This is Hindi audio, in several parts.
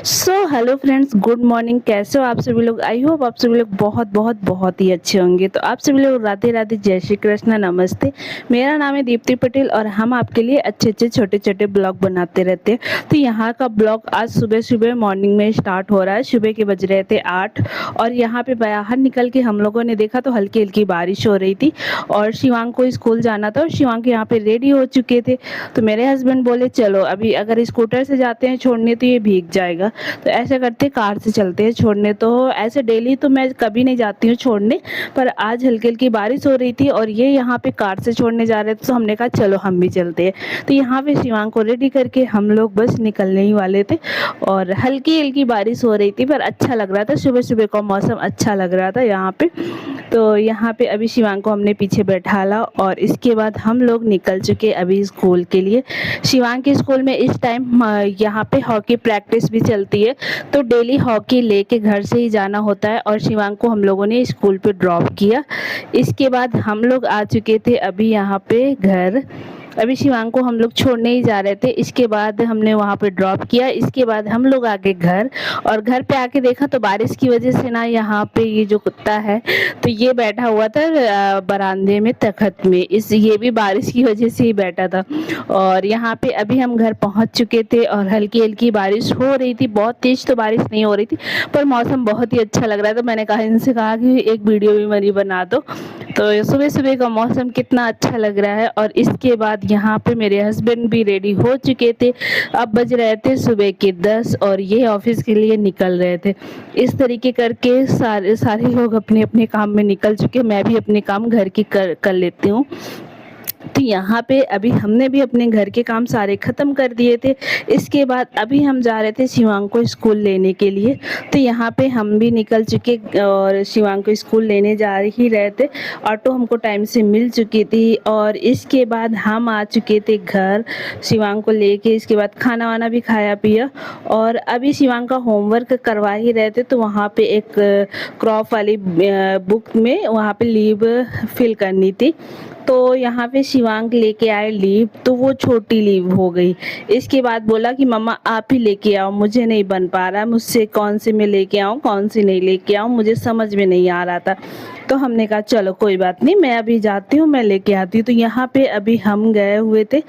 So hello friends, good morning. कैसे हो आप सभी लोग? आई होप आप सभी लोग बहुत बहुत बहुत ही अच्छे होंगे। तो आप सभी लोग राधे राधे, जय श्री कृष्ण, नमस्ते। मेरा नाम है दीप्ति पटेल और हम आपके लिए अच्छे अच्छे छोटे छोटे ब्लॉग बनाते रहते हैं। तो यहाँ का ब्लॉग आज सुबह सुबह मॉर्निंग में स्टार्ट हो रहा है। सुबह के बज रहे थे 8 और यहाँ पे बाहर निकल के हम लोगों ने देखा तो हल्की हल्की बारिश हो रही थी और शिवांग को स्कूल जाना था और शिवांग यहाँ पे रेडी हो चुके थे। तो मेरे हस्बैंड बोले चलो अभी अगर स्कूटर से जाते हैं छोड़ने तो ये भीग जाएगा, तो ऐसे करते कार से चलते हैं छोड़ने। तो ऐसे डेली तो मैं कभी नहीं जाती हूँ छोड़ने, पर आज हल्की हल्की बारिश हो रही थी और ये यहाँ पे कार से छोड़ने जा रहे थे, तो हमने कहा चलो हम भी चलते हैं। तो यहाँ पे शिवांग को रेडी करके हम लोग बस निकलने ही वाले थे और हल्की हल्की बारिश हो रही थी, पर अच्छा लग रहा था। सुबह सुबह का मौसम अच्छा लग रहा था यहाँ पे। तो यहाँ पे अभी शिवांग को हमने पीछे बैठाला और इसके बाद हम लोग निकल चुके अभी स्कूल के लिए। शिवांग के स्कूल में इस टाइम यहाँ पे हॉकी प्रैक्टिस भी चलती है, तो डेली हॉकी लेके घर से ही जाना होता है और शिवांग को हम लोगों ने स्कूल पे ड्रॉप किया। इसके बाद हम लोग आ चुके थे अभी यहाँ पे घर। अभी शिवांग को हम लोग छोड़ने ही जा रहे थे, इसके बाद हमने वहाँ पे ड्रॉप किया। इसके बाद हम लोग आगे घर, और घर पे आके देखा तो बारिश की वजह से ना यहाँ पे ये जो कुत्ता है तो ये बैठा हुआ था बरामदे में तखत में, ये भी बारिश की वजह से ही बैठा था। और यहाँ पे अभी हम घर पहुँच चुके थे और हल्की हल्की बारिश हो रही थी, बहुत तेज तो बारिश नहीं हो रही थी पर मौसम बहुत ही अच्छा लग रहा था। मैंने कहा इनसे कहा कि एक वीडियो भी मेरी बना दो। तो सुबह सुबह का मौसम कितना अच्छा लग रहा है। और इसके बाद यहाँ पे मेरे हस्बैंड भी रेडी हो चुके थे। अब बज रहे थे सुबह के 10 और ये ऑफिस के लिए निकल रहे थे। इस तरीके करके सारे लोग अपने अपने काम में निकल चुके। मैं भी अपने काम घर की कर लेती हूँ। तो यहाँ पे अभी हमने भी अपने घर के काम सारे ख़त्म कर दिए थे। इसके बाद अभी हम जा रहे थे शिवांग को स्कूल लेने के लिए। तो यहाँ पे हम भी निकल चुके और शिवांग को स्कूल लेने जा ही रहे थे। ऑटो हमको टाइम से मिल चुकी थी और इसके बाद हम आ चुके थे घर शिवांग को लेके। इसके बाद खाना वाना भी खाया पिया और अभी शिवांग का होमवर्क करवा ही रहे थे। तो वहाँ पे एक क्रॉप वाली बुक में वहाँ पे लीव फिल करनी थी, तो यहाँ पे शिवांग लेके आए लीव, तो वो छोटी लीव हो गई। इसके बाद बोला कि मम्मा आप ही लेके आओ, मुझे नहीं बन पा रहा, मुझसे कौन से मैं लेके आऊँ कौन सी नहीं लेके आऊँ, मुझे समझ में नहीं आ रहा था। तो हमने कहा चलो कोई बात नहीं, मैं अभी जाती हूँ, मैं लेके आती हूँ। तो यहाँ पे अभी हम गए हुए थे,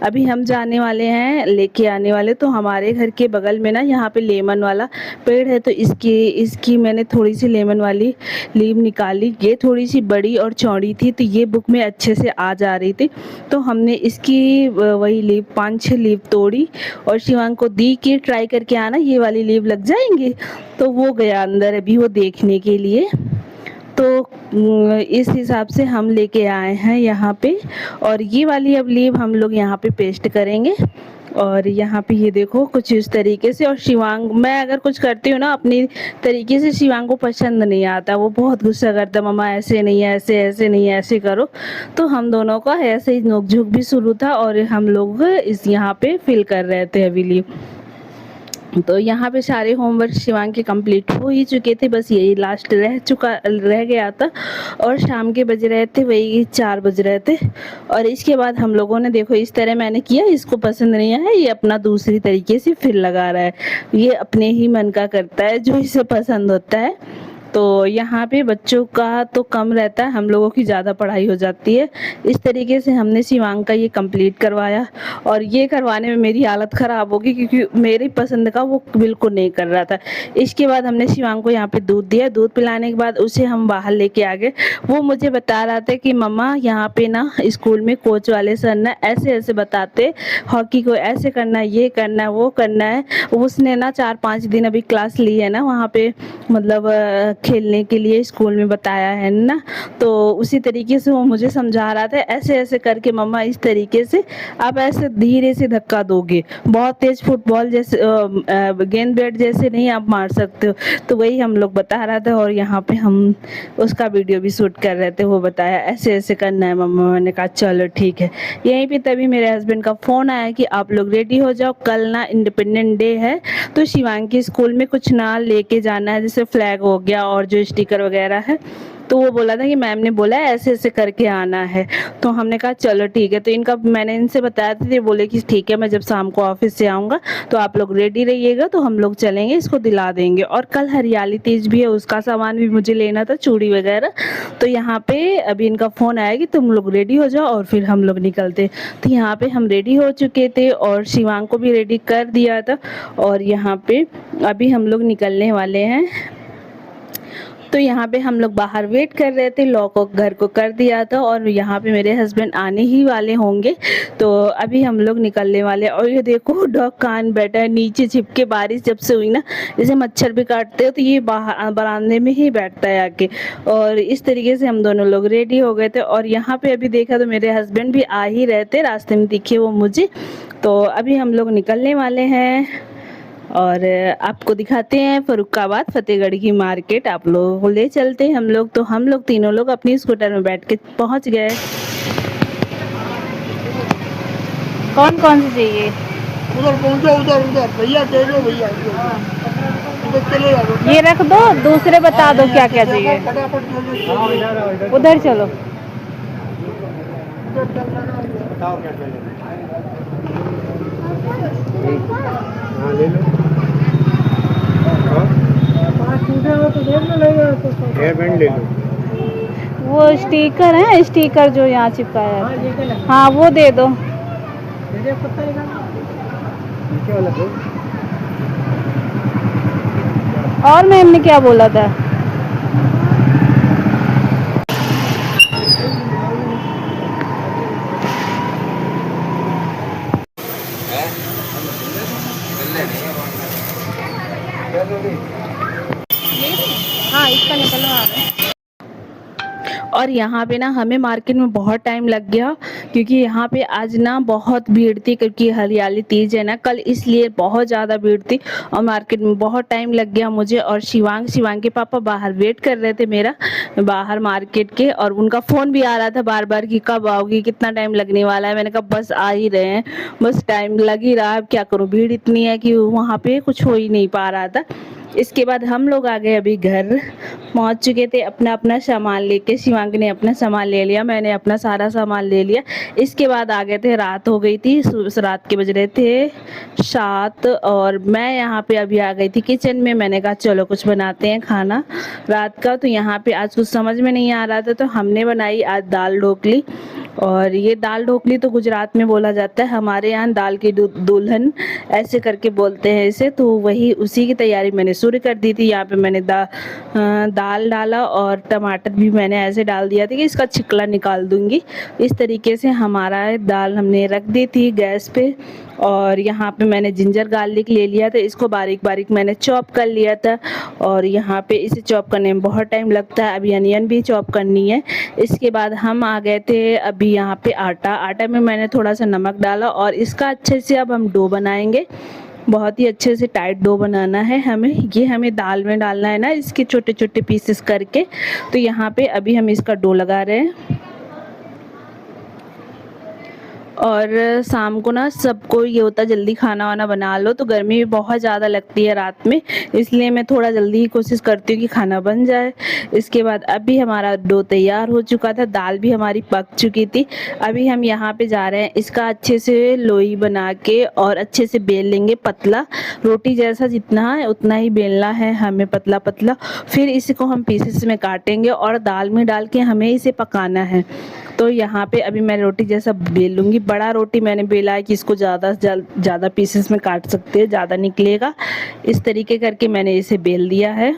अभी हम जाने वाले हैं लेके आने वाले। तो हमारे घर के बगल में ना यहाँ पे लेमन वाला पेड़ है, तो इसकी मैंने थोड़ी सी लेमन वाली लीव निकाली। ये थोड़ी सी बड़ी और चौड़ी थी, तो ये बुक में अच्छे से आ जा रही थी। तो हमने इसकी वही लीव 5-6 लीव तोड़ी और शिवांग को दी कि ट्राई करके आना, ये वाली लीव लग जाएंगे। तो वो गया अंदर अभी वो देखने के लिए। तो इस हिसाब से हम लेके आए हैं यहाँ पे, और ये वाली अब लीव हम लोग यहाँ पे पेस्ट करेंगे। और यहाँ पे ये देखो कुछ इस तरीके से। और शिवांग, मैं अगर कुछ करती हूँ ना अपनी तरीके से, शिवांग को पसंद नहीं आता, वो बहुत गुस्सा करता, मम्मा ऐसे नहीं है, ऐसे ऐसे नहीं है, ऐसे करो। तो हम दोनों का ऐसे ही नोकझोंक भी शुरू था और हम लोग इस यहाँ पे फिल कर रहे थे अभी लीव। तो यहाँ पे सारे होमवर्क शिवांग के कंप्लीट हो ही चुके थे, बस यही लास्ट रह गया था। और शाम के बज रहे थे वही 4 बज रहे थे। और इसके बाद हम लोगों ने देखो इस तरह मैंने किया, इसको पसंद नहीं आया, ये अपना दूसरी तरीके से फिर लगा रहा है। ये अपने ही मन का करता है जो इसे पसंद होता है। तो यहाँ पे बच्चों का तो कम रहता है, हम लोगों की ज़्यादा पढ़ाई हो जाती है। इस तरीके से हमने शिवांग का ये कंप्लीट करवाया और ये करवाने में मेरी हालत ख़राब होगी क्योंकि मेरी पसंद का वो बिल्कुल नहीं कर रहा था। इसके बाद हमने शिवांग को यहाँ पे दूध दिया। दूध पिलाने के बाद उसे हम बाहर लेके आ गए। वो मुझे बता रहा था कि मम्मा यहाँ पे ना स्कूल में कोच वाले सर ना ऐसे ऐसे बताते, हॉकी को ऐसे करना है, ये करना है, वो करना है। उसने ना 4-5 दिन अभी क्लास ली है ना वहाँ पे, मतलब खेलने के लिए स्कूल में बताया है ना। तो उसी तरीके से वो मुझे समझा रहा था, ऐसे ऐसे करके मम्मा इस तरीके से आप ऐसे धीरे से धक्का दोगे, बहुत तेज फुटबॉल जैसे गेंद बैट जैसे नहीं आप मार सकते हो। तो वही हम लोग बता रहा था और यहाँ पे हम उसका वीडियो भी शूट कर रहे थे। वो बताया ऐसे ऐसे करना है मम्मा। मैंने कहा चलो ठीक है। यहीं पे तभी मेरे हस्बैंड का फ़ोन आया कि आप लोग रेडी हो जाओ, कल ना इंडिपेंडेंट डे है, तो शिवांग के स्कूल में कुछ ना लेके जाना है, जैसे फ्लैग हो गया और जो स्टिकर वगैरह है तो वो बोला था कि मैम ने बोला है ऐसे ऐसे करके आना है। तो हमने कहा चलो ठीक है। तो इनका मैंने इनसे बताया था, ये बोले कि ठीक है, मैं जब शाम को ऑफिस से आऊँगा तो आप लोग रेडी रहिएगा, तो हम लोग चलेंगे, इसको दिला देंगे। और कल हरियाली तीज भी है, उसका सामान भी मुझे लेना था, चूड़ी वगैरह। तो यहाँ पे अभी इनका फ़ोन आया कि तुम लोग रेडी हो जाओ और फिर हम लोग निकलते। तो यहाँ पे हम रेडी हो चुके थे और शिवांग को भी रेडी कर दिया था। और यहाँ पे अभी हम लोग निकलने वाले हैं। तो यहाँ पे हम लोग बाहर वेट कर रहे थे, लॉक को घर को कर दिया था और यहाँ पे मेरे हस्बैंड आने ही वाले होंगे। तो अभी हम लोग निकलने वाले। और ये देखो डॉग कान बैठा है नीचे छिप के। बारिश जब से हुई ना, जैसे मच्छर भी काटते हो तो ये बाहर बरामदे में ही बैठता है आके। और इस तरीके से हम दोनों लोग रेडी हो गए थे। और यहाँ पे अभी देखा तो मेरे हस्बैंड भी आ ही रहे थे, रास्ते में दिखे वो मुझे। तो अभी हम लोग निकलने वाले हैं और आपको दिखाते हैं फर्रुखाबाद फतेहगढ़ की मार्केट। आप लोगों को ले चलते हैं हम लोग। तो हम लोग तीनों लोग अपनी स्कूटर में बैठ के पहुंच गए। कौन कौन से चाहिए? उधर पहुंचो, उधर उधर भैया दे दो भैया, उधर चले जाओ। ये रख दो, दूसरे बता दो क्या क्या चाहिए। फटाफट दे दो। उधर चलो। बताओ क्या चाहिए। हाँ ले लो। हेयर बैंड ले लो। वो स्टिकर है, स्टिकर जो यहाँ चिपकाया है। हाँ वो दे दो। और मैम ने क्या बोला था? हाँ इसका निकलवा। और यहाँ पे ना हमें मार्केट में बहुत टाइम लग गया, क्योंकि यहाँ पे आज ना बहुत भीड़ थी, क्योंकि हरियाली तीज है ना कल, इसलिए बहुत ज़्यादा भीड़ थी और मार्केट में बहुत टाइम लग गया मुझे। और शिवांग के पापा बाहर वेट कर रहे थे मेरा, बाहर मार्केट के। और उनका फ़ोन भी आ रहा था बार बार कि कब आओगी, कितना टाइम लगने वाला है। मैंने कहा बस आ ही रहे हैं, बस टाइम लग ही रहा है, अब क्या करूँ, भीड़ इतनी है कि वहाँ पे कुछ हो ही नहीं पा रहा था। इसके बाद हम लोग आ गए, अभी घर पहुंच चुके थे अपना अपना सामान लेके। शिवांग ने अपना सामान ले लिया, मैंने अपना सारा सामान ले लिया। इसके बाद आ गए थे, रात हो गई थी, रात के बज रहे थे 7। और मैं यहाँ पे अभी आ गई थी किचन में। मैंने कहा चलो कुछ बनाते हैं खाना रात का। तो यहाँ पे आज कुछ समझ में नहीं आ रहा था, तो हमने बनाई आज दाल ढोकली। और ये दाल ढोकली तो गुजरात में बोला जाता है, हमारे यहाँ दाल की दुल्हन ऐसे करके बोलते हैं इसे। तो वही उसी की तैयारी मैंने शुरू कर दी थी। यहाँ पे मैंने दाल डाला और टमाटर भी मैंने ऐसे डाल दिया था कि इसका छिकला निकाल दूंगी। इस तरीके से हमारा दाल हमने रख दी थी गैस पे। और यहाँ पे मैंने जिंजर गार्लिक ले लिया था, इसको बारीक बारीक मैंने चॉप कर लिया था। और यहाँ पे इसे चॉप करने में बहुत टाइम लगता है, अभी अनियन भी चॉप करनी है। इसके बाद हम आ गए थे अभी यहाँ पे आटा में मैंने थोड़ा सा नमक डाला और इसका अच्छे से अब हम डो बनाएंगे। बहुत ही अच्छे से टाइट डो बनाना है हमें। ये हमें दाल में डालना है ना, इसके छोटे छोटे पीसेस करके। तो यहाँ पे अभी हम इसका डो लगा रहे हैं। और शाम को ना सबको ये होता है जल्दी खाना वाना बना लो, तो गर्मी भी बहुत ज़्यादा लगती है रात में, इसलिए मैं थोड़ा जल्दी ही कोशिश करती हूँ कि खाना बन जाए। इसके बाद अभी हमारा डो तैयार हो चुका था, दाल भी हमारी पक चुकी थी। अभी हम यहाँ पे जा रहे हैं इसका अच्छे से लोई बना के और अच्छे से बेल लेंगे, पतला रोटी जैसा जितना है उतना ही बेलना है हमें, पतला पतला। फिर इसको हम पीसेस में काटेंगे और दाल में डाल के हमें इसे पकाना है। तो यहाँ पे अभी मैं रोटी जैसा बेल लूँगी। बड़ा रोटी मैंने बेला है कि इसको ज़्यादा पीसेस में काट सकते हैं, ज़्यादा निकलेगा। इस तरीके करके मैंने इसे बेल दिया है।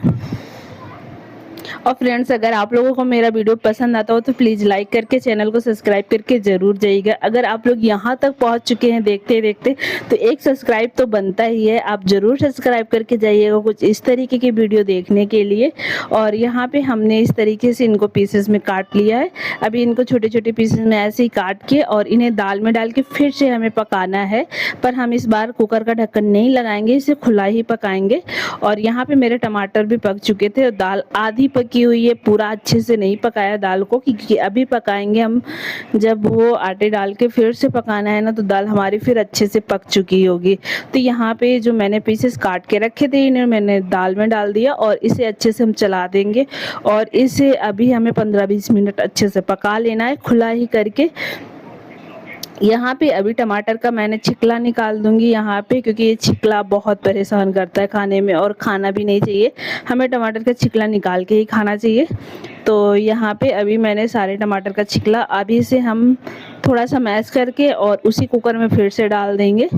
और फ्रेंड्स, अगर आप लोगों को मेरा वीडियो पसंद आता हो तो प्लीज़ लाइक करके चैनल को सब्सक्राइब करके ज़रूर जाइएगा। अगर आप लोग यहाँ तक पहुँच चुके हैं देखते देखते, तो एक सब्सक्राइब तो बनता ही है, आप ज़रूर सब्सक्राइब करके जाइएगा कुछ इस तरीके की वीडियो देखने के लिए। और यहाँ पे हमने इस तरीके से इनको पीसेस में काट लिया है। अभी इनको छोटे छोटे पीसेस में ऐसे ही काट के और इन्हें दाल में डाल के फिर से हमें पकाना है। पर हम इस बार कुकर का ढक्कन नहीं लगाएंगे, इसे खुला ही पकाएंगे। और यहाँ पे मेरे टमाटर भी पक चुके थे और दाल आधी पकी की हुई है, पूरा अच्छे से नहीं पकाया दाल को, क्योंकि अभी पकाएंगे हम, जब वो आटे डाल के फिर से पकाना है ना तो दाल हमारी फिर अच्छे से पक चुकी होगी। तो यहाँ पे जो मैंने पीसेस काट के रखे थे इन्हें मैंने दाल में डाल दिया और इसे अच्छे से हम चला देंगे और इसे अभी हमें 15-20 मिनट अच्छे से पका लेना है खुला ही करके। यहाँ पे अभी टमाटर का मैंने छिकला निकाल दूंगी यहाँ पे, क्योंकि ये छिकला बहुत परेशान करता है खाने में और खाना भी नहीं चाहिए, हमें टमाटर का छिकला निकाल के ही खाना चाहिए। तो यहाँ पे अभी मैंने सारे टमाटर का छिकला अभी से हम थोड़ा सा मैश करके और उसी कुकर में फिर से डाल देंगे।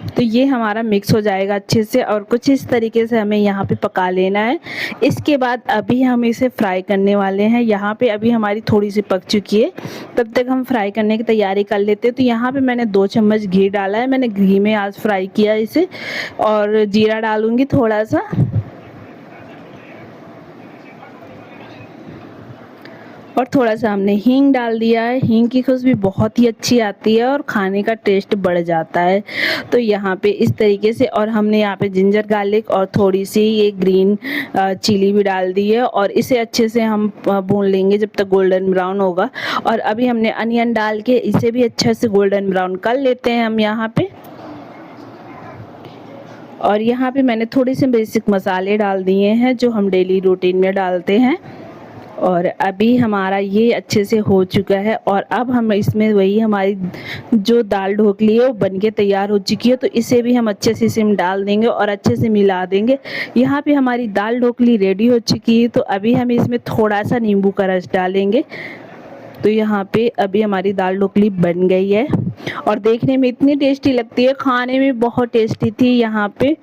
तो ये हमारा मिक्स हो जाएगा अच्छे से और कुछ इस तरीके से हमें यहाँ पे पका लेना है। इसके बाद अभी हम इसे फ्राई करने वाले हैं। यहाँ पे अभी हमारी थोड़ी सी पक चुकी है, तब तक हम फ्राई करने की तैयारी कर लेते हैं। तो यहाँ पे मैंने 2 चम्मच घी डाला है, मैंने घी में आज फ्राई किया इसे, और जीरा डालूंगी थोड़ा सा, और थोड़ा सा हमने हींग डाल दिया है। हींग की खुशबू बहुत ही अच्छी आती है और खाने का टेस्ट बढ़ जाता है। तो यहाँ पे इस तरीके से, और हमने यहाँ पे जिंजर गार्लिक और थोड़ी सी ये ग्रीन चिली भी डाल दी है और इसे अच्छे से हम भून लेंगे जब तक गोल्डन ब्राउन होगा। और अभी हमने अनियन डाल के इसे भी अच्छे से गोल्डन ब्राउन कर लेते हैं हम यहाँ पे। और यहाँ पे मैंने थोड़े से बेसिक मसाले डाल दिए हैं जो हम डेली रूटीन में डालते हैं। और अभी हमारा ये अच्छे से हो चुका है और अब हम इसमें वही हमारी जो दाल ढोकली है वो बनके तैयार हो चुकी है। तो इसे भी हम अच्छे से इसमें डाल देंगे और अच्छे से मिला देंगे। यहाँ पे हमारी दाल ढोकली रेडी हो चुकी है। तो अभी हम इसमें थोड़ा सा नींबू का रस डालेंगे। तो यहाँ पे अभी हमारी दाल ढोकली बन गई है और देखने में इतनी टेस्टी लगती है, खाने में बहुत टेस्टी थी यहाँ पे।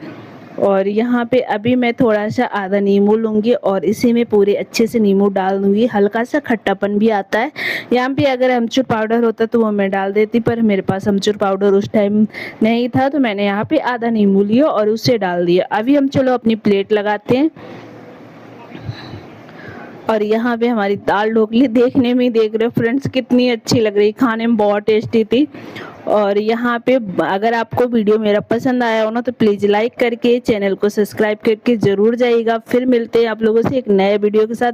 और यहाँ पे अभी मैं थोड़ा सा आधा नींबू लूँगी और इसी में पूरे अच्छे से नींबू डाल दूँगी। हल्का सा खट्टापन भी आता है। यहाँ पे अगर अमचूर पाउडर होता तो वो मैं डाल देती, पर मेरे पास अमचूर पाउडर उस टाइम नहीं था, तो मैंने यहाँ पे आधा नींबू लिया और उसे डाल दिया। अभी हम चलो अपनी प्लेट लगाते हैं। और यहाँ पे हमारी दाल ढोकली देखने में ही देख रहे हो फ्रेंड्स कितनी अच्छी लग रही, खाने में बहुत टेस्टी थी। और यहाँ पे अगर आपको वीडियो मेरा पसंद आया हो ना तो प्लीज़ लाइक करके चैनल को सब्सक्राइब करके ज़रूर जाइएगा। फिर मिलते हैं आप लोगों से एक नए वीडियो के साथ।